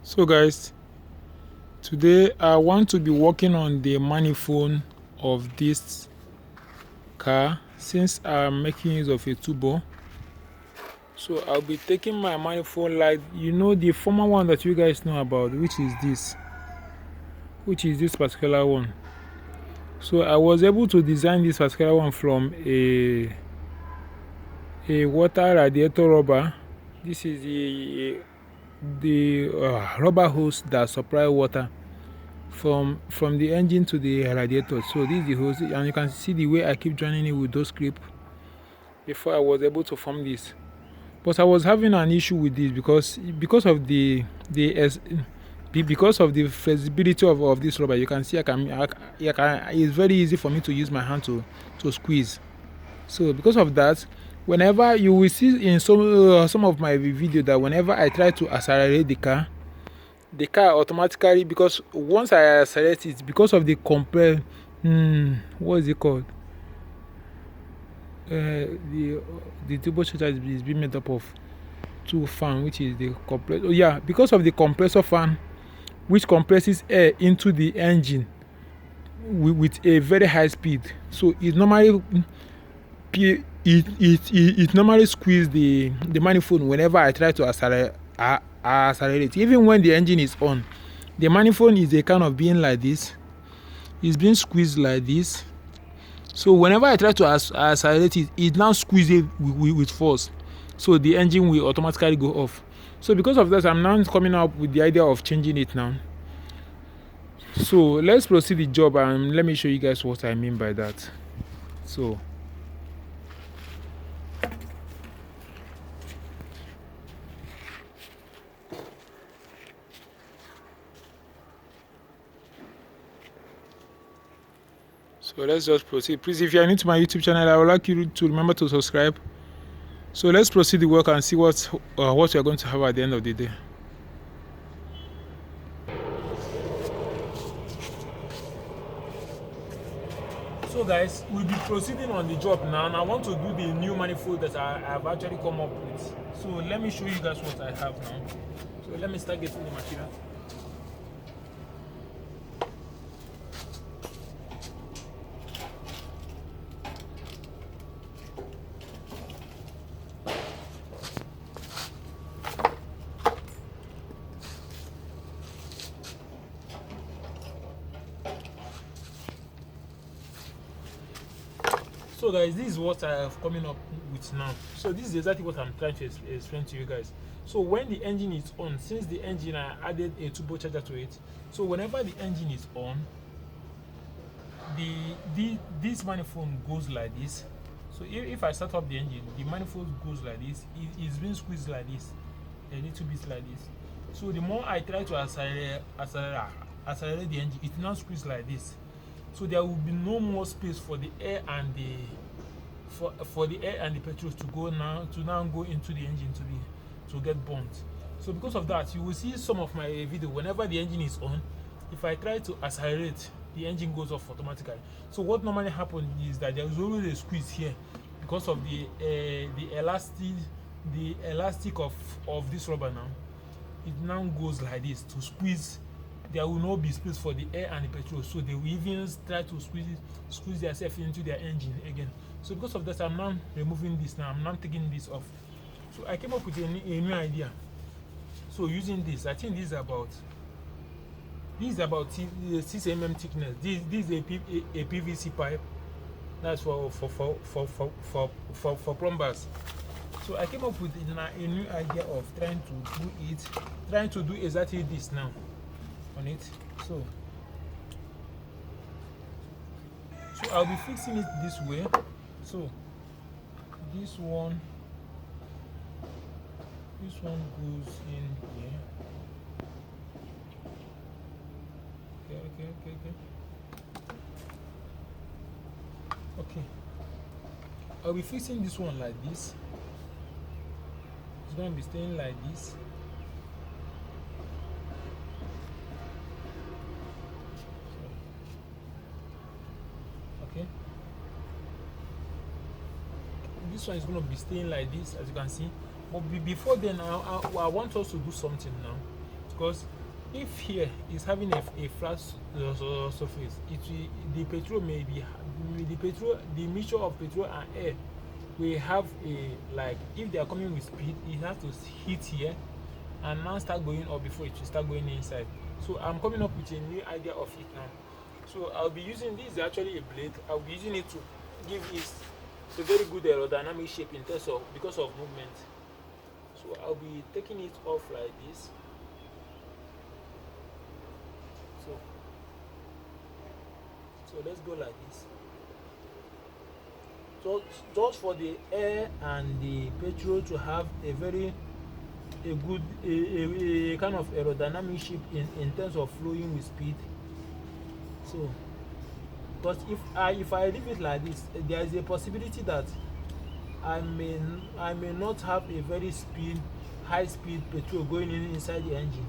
So guys, today I want to be working on the manifold of this car since I'm making use of a turbo. So I'll be taking my manifold like the former one that you guys know about, which is this particular one. So I was able to design this particular one from a water radiator rubber. This is the rubber hose that supply water from the engine to the radiator. So this is the hose, and you can see the way I keep joining it with those clips before I was able to form this. But I was having an issue with this because of because of the flexibility of this rubber. You can see it's very easy for me to use my hand to squeeze. So because of that, whenever you will see in some of my video that whenever I try to accelerate the car automatically, because once I accelerate it, because of the what is it called? The turbocharger is being made up of two fans, which is the compressor. Oh yeah, because of the compressor fan, which compresses air into the engine with a very high speed. So it normally squeeze the manifold whenever I try to accelerate. Even when the engine is on, the manifold is a kind of being like this. It's being squeezed like this. So whenever I try to accelerate it, it now squeezes with force. So the engine will automatically go off. So because of that, I'm now coming up with the idea of changing it now. So let's proceed the job and let me show you guys what I mean by that. So let's just proceed. Please, if you are new to my YouTube channel, I would like you to remember to subscribe. So let's proceed the work and see what we are going to have at the end of the day. So guys, we'll be proceeding on the job now, and I want to do the new manifold that I have actually come up with. So let me show you guys what I have now. So let me start getting the material. So guys, this is what I have coming up with now. So this is exactly what I'm trying to explain to you guys. So when the engine is on, since the engine I added a turbocharger to it, so whenever the engine is on, this manifold goes like this. So if I start up the engine, the manifold goes like this. It's being squeezed like this, a little bit like this. So the more I try to accelerate the engine, it now squeezes like this. So there will be no more space for the air and the for the air and the petrol to now go into the engine to get burnt. So because of that, you will see some of my video whenever the engine is on. If I try to accelerate, the engine goes off automatically. So what normally happens is that there is always a squeeze here because of the elastic of this rubber now. It now goes like this to squeeze. There will not be space for the air and the petrol, so they will even try to squeeze themselves into their engine again. So because of that, I'm now removing this now. I'm now taking this off. So I came up with a new idea. So using this, I think this is about 6 mm thickness. This is a PVC pipe. That's for plumbers. So I came up with a new idea of trying to do exactly this now on it. So I'll be fixing it this way. So this one goes in here. Okay. I'll be fixing this one like this. It's going to be staying like this. Okay. This one is going to be staying like this, as you can see. But before then, I want us to do something now. because if here is having a flat surface, it will, the petrol may be the mixture of petrol and air will have a, like, if they are coming with speed, it has to hit here and now start going up before it will start going inside. So I'm coming up with a new idea of it now. So I'll be using this, is actually a blade. I'll be using it to give it a very good aerodynamic shape in terms of, because of movement. So I'll be taking it off like this. So let's go like this. So just for the air and the petrol to have a very good a kind of aerodynamic shape in terms of flowing with speed. So because if I leave it like this, there is a possibility that I may not have a very high speed petrol going inside the engine.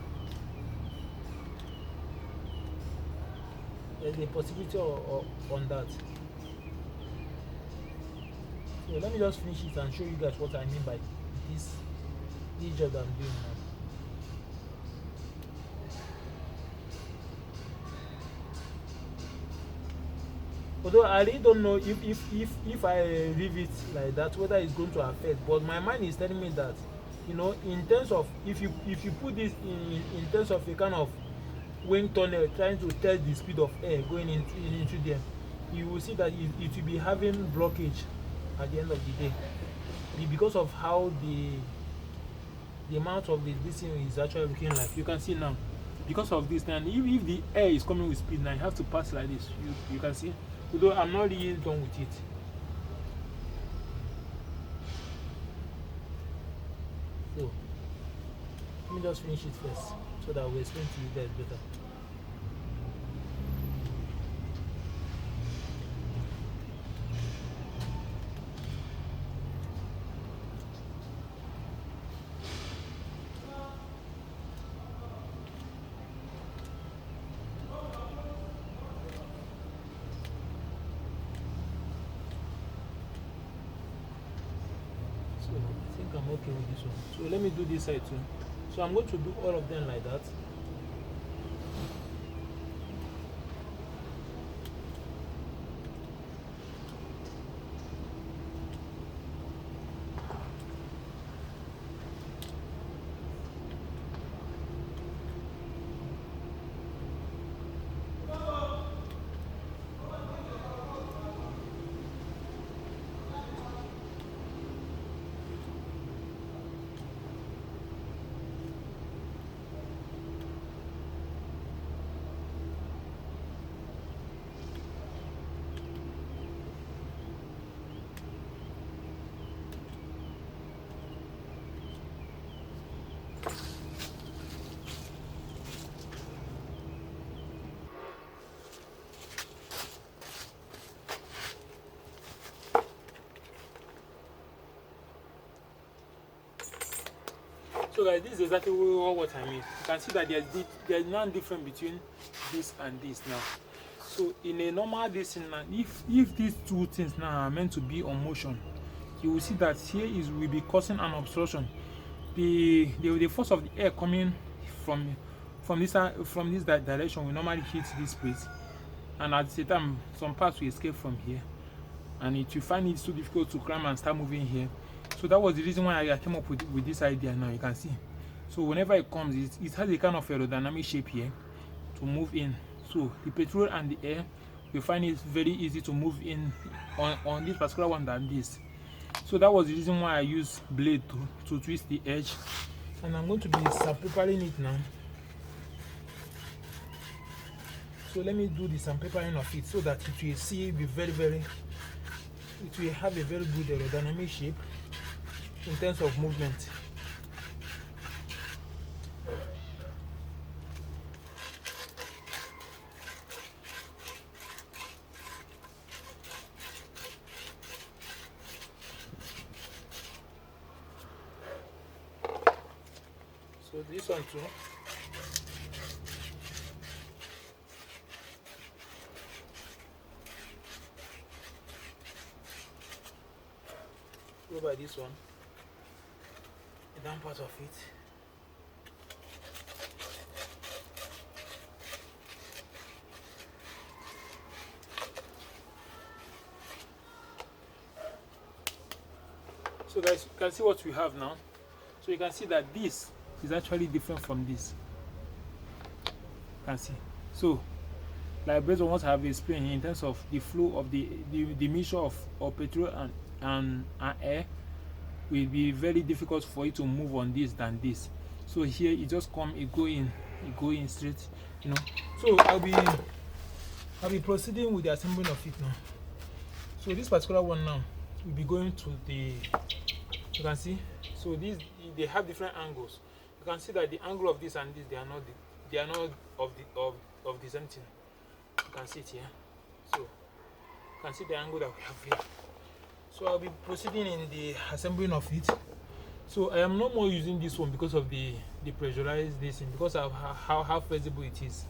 There's a possibility on that. So let me just finish it and show you guys what I mean by this job I'm doing now. Although I really don't know if I leave it like that, whether it's going to affect, but my mind is telling me that, you know, in terms of, if you put this in terms of a kind of wind tunnel trying to test the speed of air going into them, you will see that it will be having blockage at the end of the day, because of how the amount of this thing is actually looking like. You can see now, because of this, and if the air is coming with speed now, you have to pass like this. You can see, although I'm not really done with it. So let me just finish it first so that we'll explain to you guys better. I think I'm okay with this one. So let me do this side too. So I'm going to do all of them like that. So guys, this is exactly what I mean. You can see that there's none different between this and this now. So in a normal this now, if these two things now are meant to be on motion, you will see that here will be causing an obstruction. The force of the air coming from this direction will normally hit this place, and at the same time some parts will escape from here, and it will find it so difficult to climb and start moving here. So that was the reason why I came up with this idea. Now you can see, so whenever it comes, it has a kind of aerodynamic shape here to move in. So the petrol and the air, we find it very easy to move in on this particular one than this. So that was the reason why I use blade to twist the edge, and I'm going to be sandpapering it now. So let me do the sandpapering of it so that it will it will have a very good aerodynamic shape in terms of movement. So this one too. Go by this one, the down part of it. So guys, you can see what we have now. So you can see that this is actually different from this. You can see. So like based on what I have explained in terms of the flow of the mixture of petrol and air, will be very difficult for it to move on this than this. So here it just come, it go in straight, you know. So I'll be proceeding with the assembling of it now. So this particular one now will be going to the, you can see, so these, they have different angles. You can see that the angle of this and this, they are not of the same thing. You can see it here. So you can see the angle that we have here. So I'll be proceeding in the assembling of it. So I am no more using this one because of the pressurized this thing, because of how flexible it is.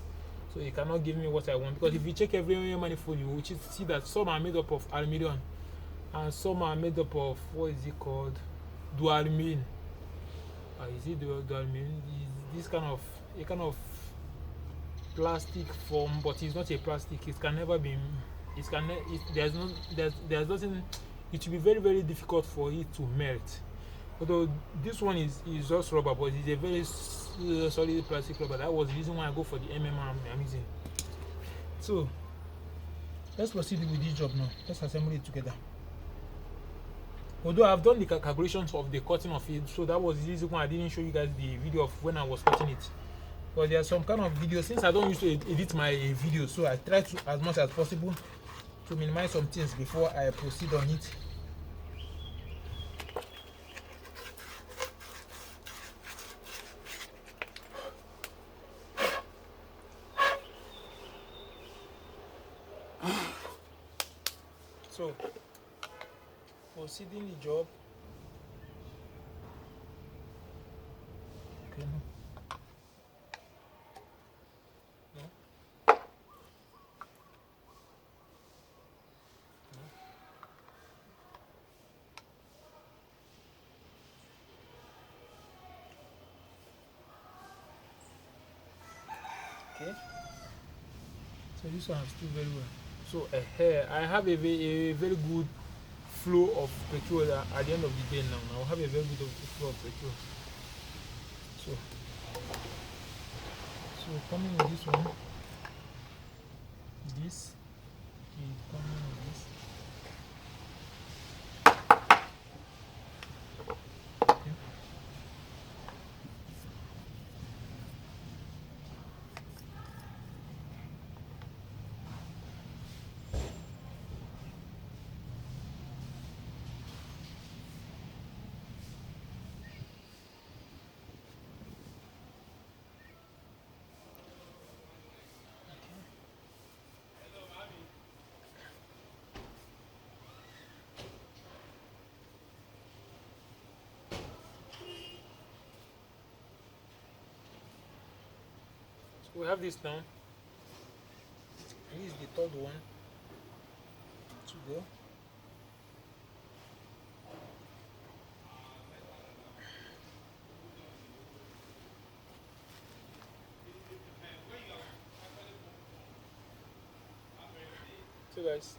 So it cannot give me what I want, because if you check every manifold, you will see that some are made up of aluminium and some are made up of, what is it called, dualumin. Is it dualumin? This kind of a kind of plastic form, but it's not a plastic. It can never be. There's nothing. It will be very, very difficult for it to melt. Although this one is just rubber, but it's a very solid plastic rubber. That was the reason why I go for the I'm using. So let's proceed with this job now. Let's assemble it together. Although I've done the calculations of the cutting of it, so that was the reason why I didn't show you guys the video of when I was cutting it. But there's some kind of video, since I don't usually edit my videos, so I try to, as much as possible, to minimize some things before I proceed on it. So, proceeding the job. Okay. No. Okay. So this one is still very well. So I have a very good flow of petrol at the end of the day now. I'll have a very good flow of petrol. So coming with this one, this is coming with this. Okay. We have this now. This is the third one to go. So guys,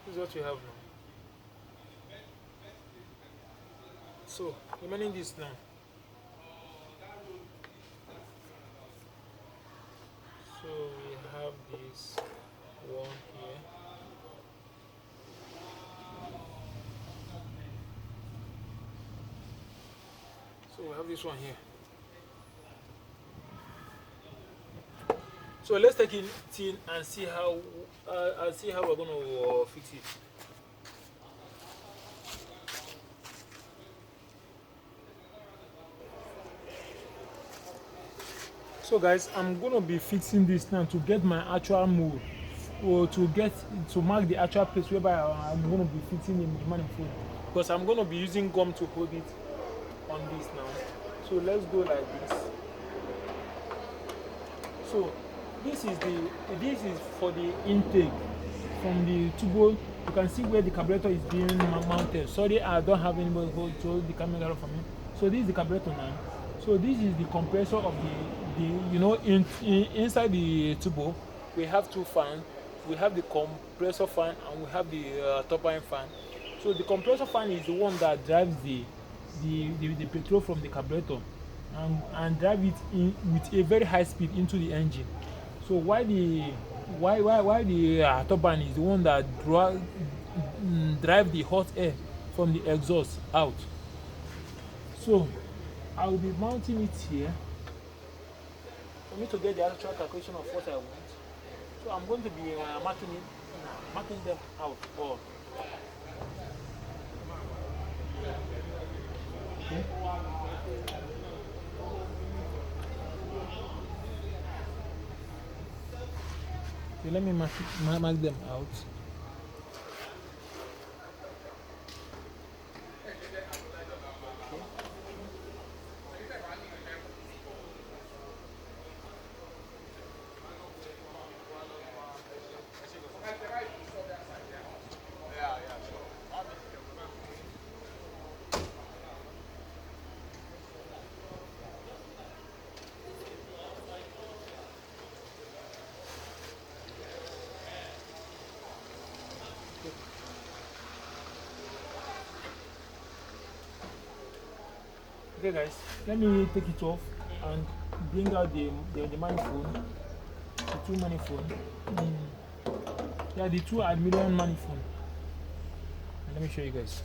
this is what we have now. So remaining this now. So we have this one here. So we have this one here. So let's take it in and see how we're going to fix it. So guys, I'm going to be fixing this now to get my actual mold, or to mark the actual place whereby I'm going to be fixing the manifold, because I'm going to be using gum to hold it on this now. So let's go like this. So this is for the intake from the turbo. You can see where the carburetor is being mounted. Sorry, I don't have anybody who hold the camera for me. So this is the carburetor now. So this is the compressor of inside the turbo. We have two fans. We have the compressor fan and we have the turbine fan. So the compressor fan is the one that drives the petrol from the carburetor and drive it in with a very high speed into the engine. So why the turbine is the one that drive the hot air from the exhaust out. So I will be mounting it here for me to get the actual calculation of what I want. So I'm going to be marking them out. Or okay. So let me mark them out. Okay guys, let me take it off and bring out the manifold, the two manifold. Yeah, the two aluminium manifold. And let me show you guys.